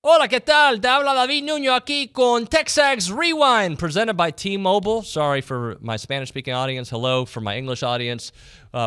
Hola, ¿qué tal? Te habla David Nuño aquí con TexAgs Rewind, presented by T-Mobile. Sorry for my Spanish-speaking audience. Hello for my English audience.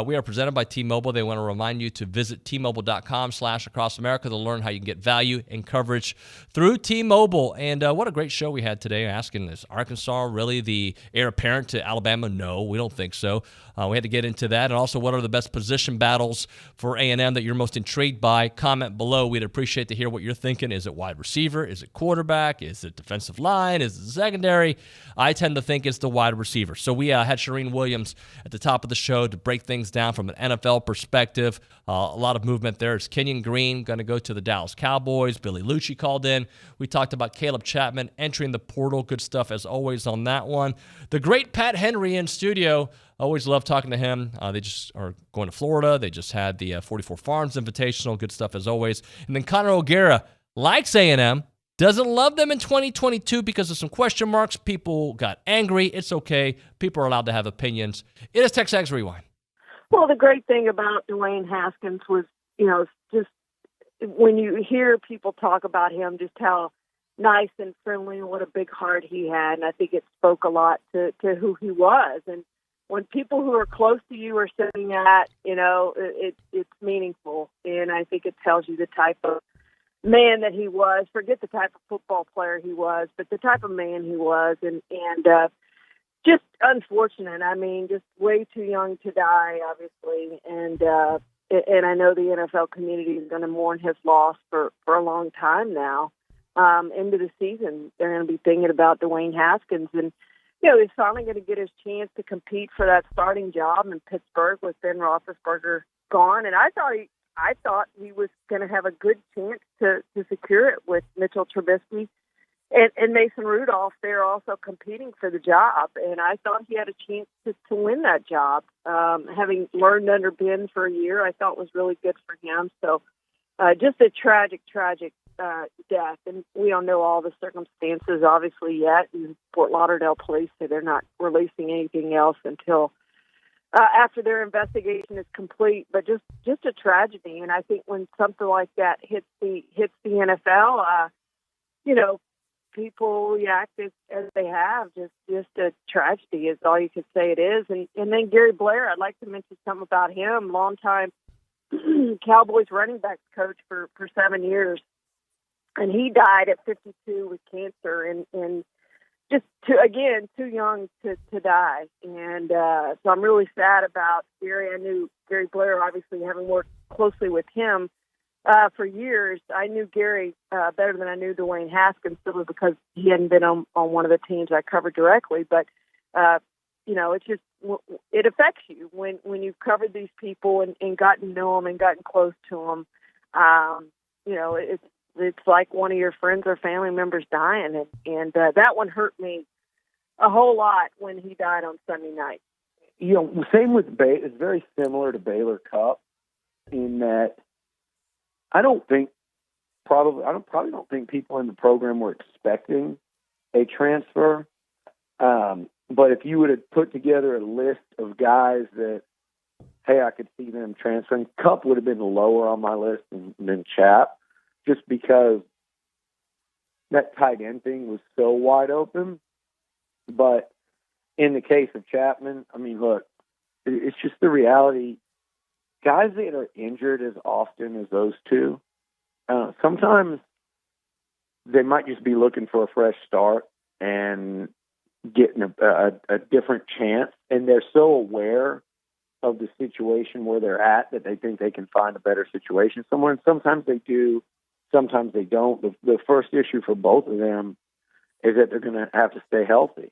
We are presented by T-Mobile. They want to remind you to visit T-Mobile.com/acrossamerica to learn how you can get value and coverage through T-Mobile. And what a great show we had today, asking, is Arkansas really the heir apparent to Alabama? No, we don't think so. We had to get into that. And also, what are the best position battles for A&M that you're most intrigued by? Comment below. We'd appreciate to hear what you're thinking. Is it wide receiver? Is it quarterback? Is it defensive line? Is it secondary? I tend to think it's the wide receiver. So we had Charean Williams at the top of the show to break things down from an NFL perspective. A lot of movement there. Is Kenyon Green going to go to the Dallas Cowboys? Billy Liucci called in. We talked about Caleb Chapman entering the portal. Good stuff as always on that one. The great Pat Henry in studio. Always love talking to him. They just are going to Florida. They just had the 44 Farms Invitational. Good stuff as always. And then Connor O'Gara likes A&M, doesn't love them in 2022 because of some question marks. People got angry. It's okay. People are allowed to have opinions. It is TexAgs Rewind. Well, the great thing about Dwayne Haskins was, just when you hear people talk about him, just how nice and friendly and what a big heart he had. And I think it spoke a lot to who he was. And when people who are close to you are saying that, it's meaningful. And I think it tells you the type of man that he was. Forget the type of football player he was, but the type of man he was. And just unfortunate. I mean, just way too young to die, obviously. And I know the NFL community is going to mourn his loss for a long time now. Into the season, they're going to be thinking about Dwayne Haskins. And, he's finally going to get his chance to compete for that starting job in Pittsburgh with Ben Roethlisberger gone. And I thought he was going to have a good chance to secure it with Mitchell Trubisky and Mason Rudolph. They're also competing for the job, and I thought he had a chance to win that job. Having learned under Ben for a year, I thought was really good for him. So just a tragic death, and we don't know all the circumstances, obviously, yet. And Fort Lauderdale police say they're not releasing anything else until after their investigation is complete. But just a tragedy, and I think when something like that hits the NFL, people react as they have. Just a tragedy is all you could say it is. And then Gary Blair, I'd like to mention something about him. Longtime Cowboys running backs coach for 7 years. And he died at 52 with cancer and just too young to die. And so I'm really sad about Gary. I knew Gary Blair, obviously, having worked closely with him for years. I knew Gary better than I knew Dwayne Haskins, simply because he hadn't been on one of the teams I covered directly. But, it's just, it affects you when you've covered these people and gotten to know them and gotten close to them. It's like one of your friends or family members dying. And that one hurt me a whole lot when he died on Sunday night. Same with Baylor. It's very similar to Baylor Cup in that I probably don't think people in the program were expecting a transfer. But if you would have put together a list of guys that, hey, I could see them transferring, Cup would have been lower on my list than Chap, just because that tight end thing was so wide open. But in the case of Chapman, I mean, look, it's just the reality. Guys that are injured as often as those two, sometimes they might just be looking for a fresh start and getting a different chance. And they're so aware of the situation where they're at that they think they can find a better situation somewhere. And sometimes they do, sometimes they don't. The first issue for both of them is that they're going to have to stay healthy.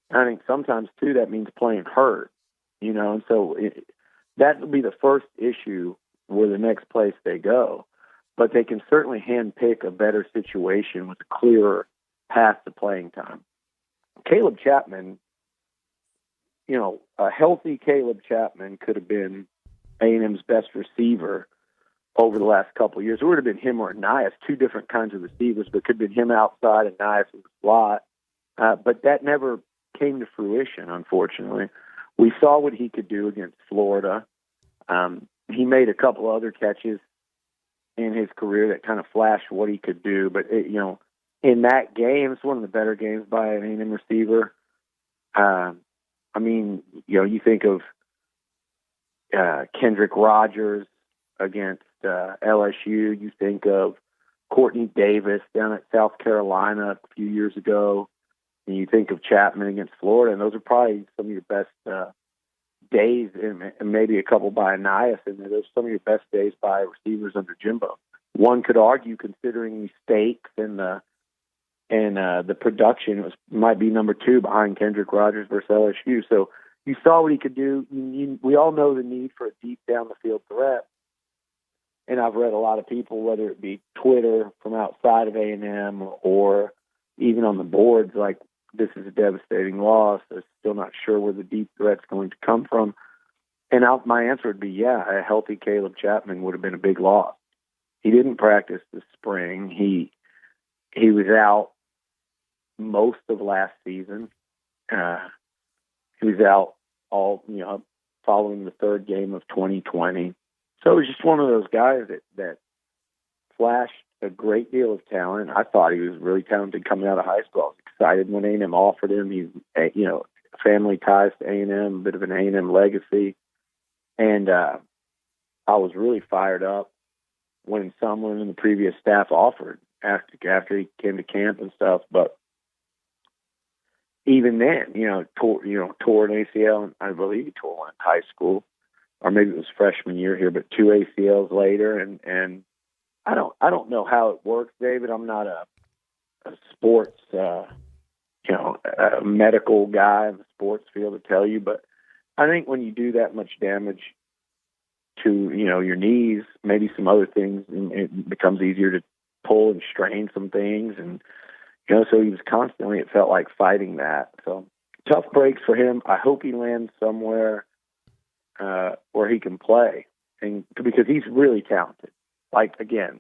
I think sometimes, too, that means playing hurt, and so that will be the first issue where the next place they go. But they can certainly handpick a better situation with a clearer path to playing time. Caleb Chapman, a healthy Caleb Chapman could have been A&M's best receiver over the last couple of years. It would have been him or Nias, two different kinds of receivers, but could have been him outside and Nias in the slot. But that never came to fruition, unfortunately. We saw what he could do against Florida. He made a couple other catches in his career that kind of flashed what he could do. But, in that game, it's one of the better games by an A&M receiver. You think of Kendrick Rogers against LSU. You think of Courtney Davis down at South Carolina a few years ago. And you think of Chapman against Florida, and those are probably some of your best days, and maybe a couple by Anias, and those are some of your best days by receivers under Jimbo. One could argue, considering the stakes and the production, might be number 2 behind Kendrick Rogers versus LSU. So you saw what he could do. We all know the need for a deep down the field threat. And I've read a lot of people, whether it be Twitter from outside of A&M or even on the boards, like, this is a devastating loss. I'm still not sure where the deep threat's going to come from. And my answer would be, yeah, a healthy Caleb Chapman would have been a big loss. He didn't practice this spring. He was out most of last season. He was out all, following the third game of 2020. So it was just one of those guys that flashed a great deal of talent. I thought he was really talented coming out of high school. I was excited when A&M offered him. He's, family ties to A&M, a bit of an A&M legacy. And I was really fired up when someone in the previous staff offered after he came to camp and stuff. But even then, tore an ACL, and I believe he tore one in high school, or maybe it was freshman year here, but 2 ACLs later. And I don't know how it works, David. I'm not a sports, a medical guy in the sports field to tell you, but I think when you do that much damage to, your knees, maybe some other things, and it becomes easier to pull and strain some things. And, so he was constantly, it felt like, fighting that. So tough breaks for him. I hope he lands somewhere where he can play, and because he's really talented. Like, again,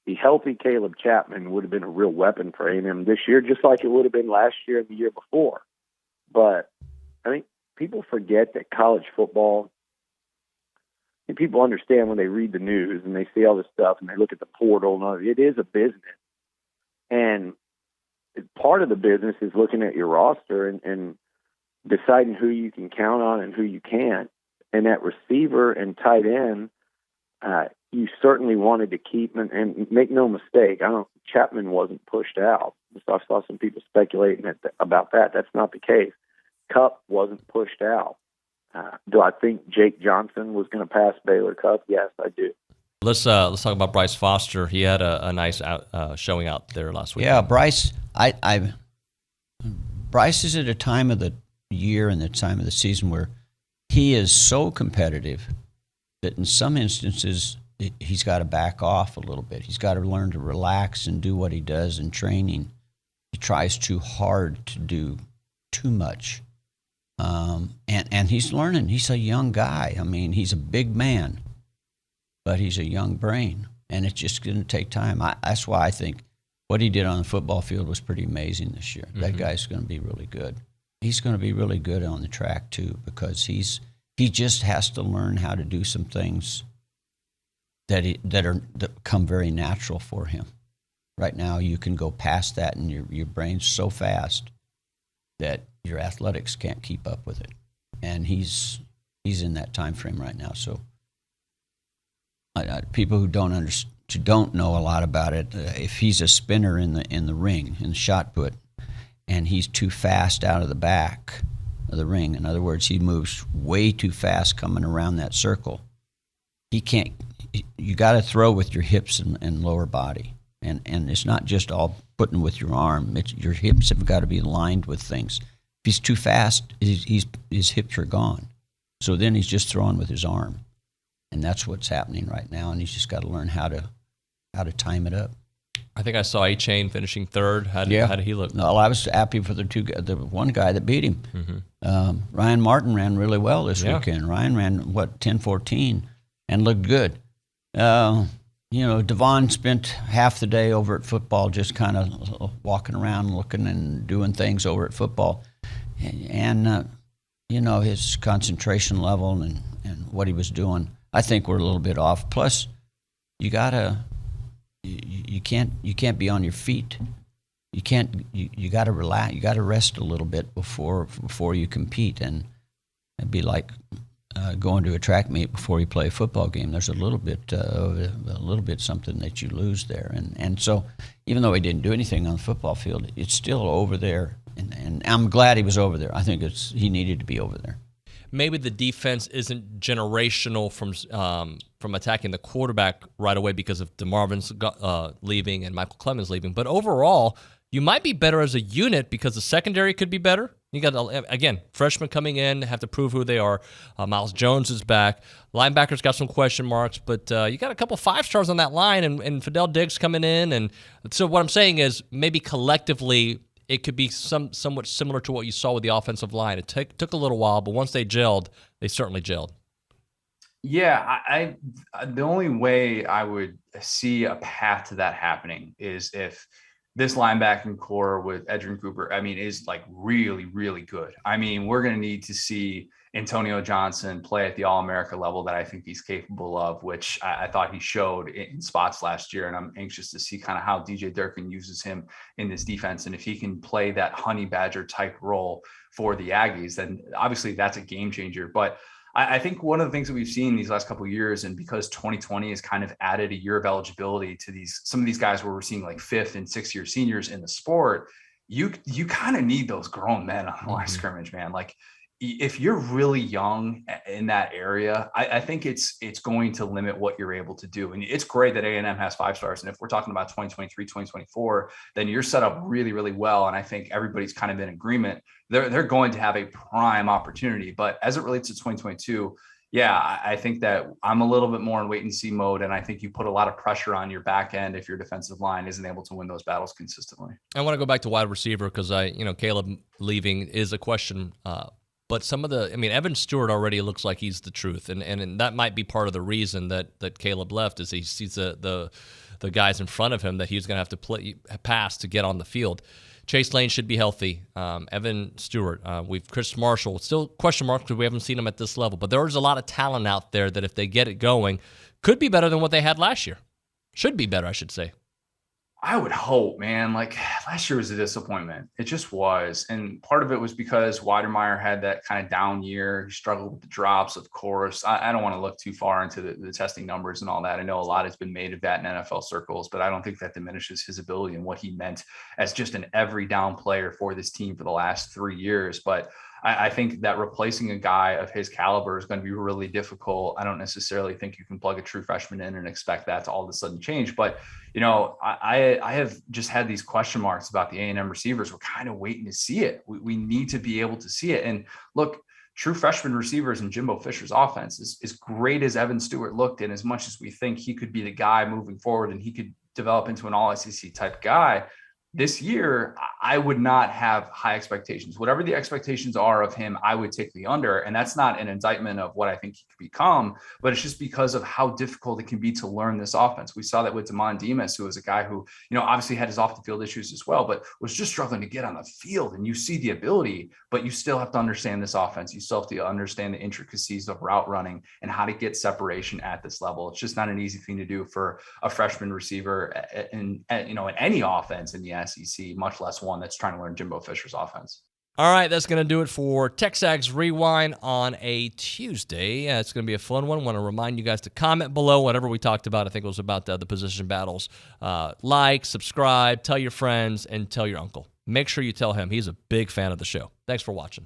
the healthy Caleb Chapman would have been a real weapon for A&M this year, just like it would have been last year and the year before. But I think people forget that college football, and people understand when they read the news and they see all this stuff and they look at the portal and all, it is a business. And part of the business is looking at your roster and deciding who you can count on and who you can't. And that receiver and tight end, you certainly wanted to keep, and make no mistake, Chapman wasn't pushed out. So I saw some people speculating about that. That's not the case. Cup wasn't pushed out. Do I think Jake Johnson was going to pass Baylor Cup? Yes, I do. Let's talk about Bryce Foster. He had a nice showing out there last week. Yeah, Bryce. Bryce is at a time of the year and the time of the season where he is so competitive that in some instances he's got to back off a little bit. He's got to learn to relax and do what he does in training. He tries too hard to do too much. And he's learning. He's a young guy. I mean, he's a big man, but he's a young brain, and it's just going to take time. That's why I think what he did on the football field was pretty amazing this year. Mm-hmm. That guy's going to be really good. He's going to be really good on the track too, because he just has to learn how to do some things that come very natural for him. Right now, you can go past that, and your brain's so fast that your athletics can't keep up with it. And he's in that time frame right now. So people who don't know a lot about it, if he's a spinner in the ring, in the shot put, and he's too fast out of the back of the ring, in other words, he moves way too fast coming around that circle, he can't. You got to throw with your hips and lower body. And it's not just all putting with your arm. Your hips have got to be aligned with things. If he's too fast, his hips are gone. So then he's just throwing with his arm. And that's what's happening right now. And he's just got to learn how to time it up. I think I saw A-Chain finishing third. How did he look? No, I was happy for the one guy that beat him. Mm-hmm. Ryan Martin ran really well this weekend. Ryan ran, 10:14 and looked good. Devon spent half the day over at football, just kind of walking around, looking and doing things over at football. And his concentration level and what he was doing, I think we're a little bit off. Plus, you gotta you can't be on your feet. You gotta relax. You gotta rest a little bit before you compete, and it'd be like going to a track meet before you play a football game. There's a little bit something that you lose there, and so even though he didn't do anything on the football field, it's still over there, and I'm glad he was over there. I think he needed to be over there. Maybe the defense isn't generational from attacking the quarterback right away because of DeMarvin's leaving and Michael Clemens leaving, but overall, you might be better as a unit because the secondary could be better. You got, again, freshmen coming in, have to prove who they are. Miles Jones is back. Linebackers got some question marks, but you got a couple 5-stars on that line, and Fidel Diggs coming in. And so what I'm saying is maybe collectively it could be somewhat similar to what you saw with the offensive line. It took a little while, but once they gelled, they certainly gelled. Yeah, I the only way I would see a path to that happening is if this linebacking core with Edgerrin Cooper, is like really, really good. We're going to need to see Antonio Johnson play at the All-America level that I think he's capable of, which I thought he showed in spots last year. And I'm anxious to see kind of how DJ Durkin uses him in this defense. And if he can play that honey badger type role for the Aggies, then obviously that's a game changer. But I think one of the things that we've seen these last couple of years, and because 2020 has kind of added a year of eligibility to some of these guys where we're seeing like 5th and 6th year seniors in the sport, you kind of need those grown men on the line of scrimmage, man. Like if you're really young in that area, I think it's going to limit what you're able to do. And it's great that A&M has 5-stars. And if we're talking about 2023, 2024, then you're set up really, really well. And I think everybody's kind of in agreement. They're going to have a prime opportunity. But as it relates to 2022, yeah, I think that I'm a little bit more in wait and see mode. And I think you put a lot of pressure on your back end if your defensive line isn't able to win those battles consistently. I want to go back to wide receiver because Caleb leaving is a question. But some of Evan Stewart already looks like he's the truth. And that might be part of the reason that Caleb left is he sees the guys in front of him that he's going to have to pass to get on the field. Chase Lane should be healthy. Evan Stewart, Chris Marshall, still question mark because we haven't seen him at this level. But there's a lot of talent out there that if they get it going, could be better than what they had last year. Should be better, I should say. I would hope, man. Like last year was a disappointment. It just was. And part of it was because Weidermeyer had that kind of down year. He struggled with the drops, of course. I don't want to look too far into the testing numbers and all that. I know a lot has been made of that in NFL circles, but I don't think that diminishes his ability and what he meant as just an every down player for this team for the last 3 years. But I think that replacing a guy of his caliber is going to be really difficult. I don't necessarily think you can plug a true freshman in and expect that to all of a sudden change. But, I have just had these question marks about the A&M receivers. We're kind of waiting to see it. We need to be able to see it. And look, true freshman receivers in Jimbo Fisher's offense is as great as Evan Stewart looked, and as much as we think he could be the guy moving forward and he could develop into an all-SEC type guy, this year, I would not have high expectations. Whatever the expectations are of him, I would take the under. And that's not an indictment of what I think he could become, but it's just because of how difficult it can be to learn this offense. We saw that with Damon Demas, who was a guy who, obviously had his off the field issues as well, but was just struggling to get on the field. And you see the ability, but you still have to understand this offense. You still have to understand the intricacies of route running and how to get separation at this level. It's just not an easy thing to do for a freshman receiver in any offense in the SEC, much less one that's trying to learn Jimbo Fisher's offense. All right, that's going to do it for TexAgs Rewind on a Tuesday. It's going to be a fun one. I want to remind you guys to comment below whatever we talked about. I think it was about the position battles. Like, subscribe, tell your friends, and tell your uncle. Make sure you tell him. He's a big fan of the show. Thanks for watching.